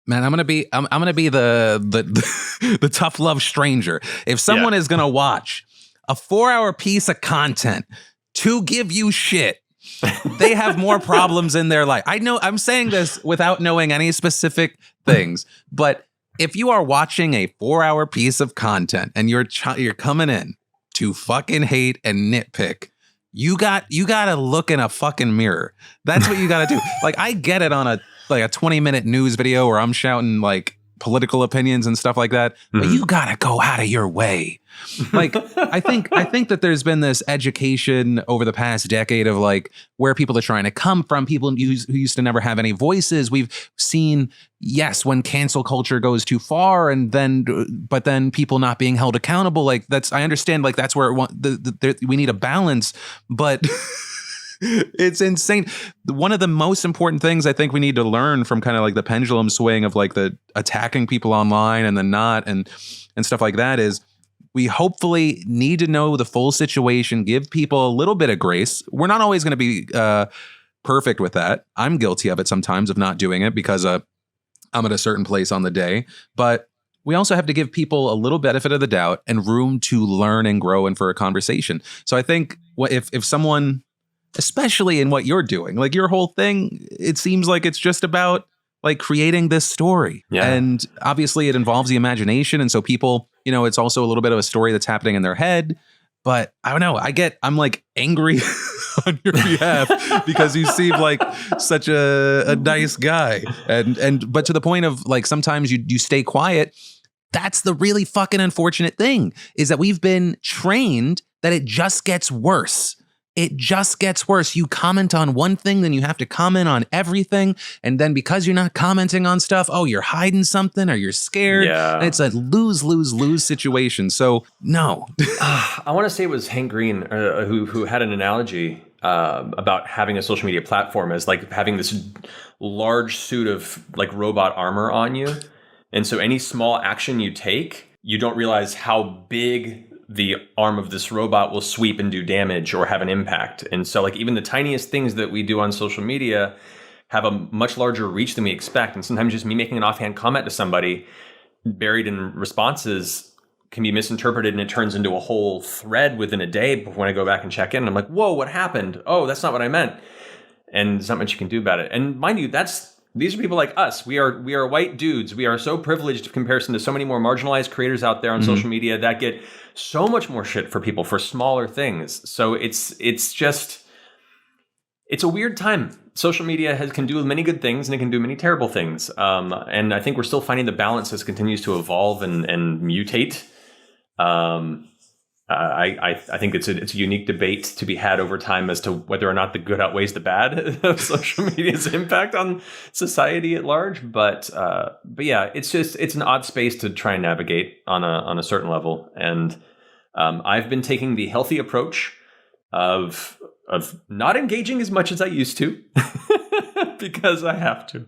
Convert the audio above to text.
Man, I'm gonna be the the tough love stranger. If someone is gonna watch a 4-hour piece of content to give you shit, they have more problems in their life. I know I'm saying this without knowing any specific things, but if you are watching a 4-hour piece of content and you're coming in to fucking hate and nitpick, you got to look in a fucking mirror. That's what you got to do. Like, I get it on a 20-minute news video where I'm shouting like political opinions and stuff like that, but you got to go out of your way. Like, I think that there's been this education over the past decade of like where people are trying to come from, people who used to never have any voices. We've seen, yes, when cancel culture goes too far, but then people not being held accountable. Like, I understand, like that's where we need a balance, but it's insane. One of the most important things I think we need to learn from kind of like the pendulum swing of like the attacking people online and then not and stuff like that is, we hopefully need to know the full situation, give people a little bit of grace. We're not always going to be perfect with that. I'm guilty of it sometimes, of not doing it because I'm at a certain place on the day. But we also have to give people a little benefit of the doubt and room to learn and grow and for a conversation. So I think if someone, especially in what you're doing, like your whole thing, it seems like it's just about like creating this story. Yeah. And obviously it involves the imagination. And so people, it's also a little bit of a story that's happening in their head. But I don't know. I'm like angry on your behalf because you seem like such a nice guy. But to the point of like, sometimes you stay quiet. That's the really fucking unfortunate thing, is that we've been trained that it just gets worse. It just gets worse. You comment on one thing, then you have to comment on everything. And then because you're not commenting on stuff, you're hiding something or you're scared. Yeah. And it's a lose situation. So no. I want to say it was Hank Green who had an analogy about having a social media platform as like having this large suit of like robot armor on you. And so any small action you take, you don't realize how big the arm of this robot will sweep and do damage or have an impact. And so like even the tiniest things that we do on social media have a much larger reach than we expect. And sometimes just me making an offhand comment to somebody buried in responses can be misinterpreted, and it turns into a whole thread within a day before when I go back and check in. And I'm like, whoa, what happened? Oh, that's not what I meant. And there's not much you can do about it. And mind you, these are people like us. We are white dudes. We are so privileged in comparison to so many more marginalized creators out there on social media that get so much more shit for people for smaller things. So it's a weird time. Social media can do many good things and it can do many terrible things. And I think we're still finding the balance as it continues to evolve and mutate. I think it's a unique debate to be had over time as to whether or not the good outweighs the bad of social media's impact on society at large. But yeah, it's an odd space to try and navigate on a certain level. And I've been taking the healthy approach of not engaging as much as I used to because I have to.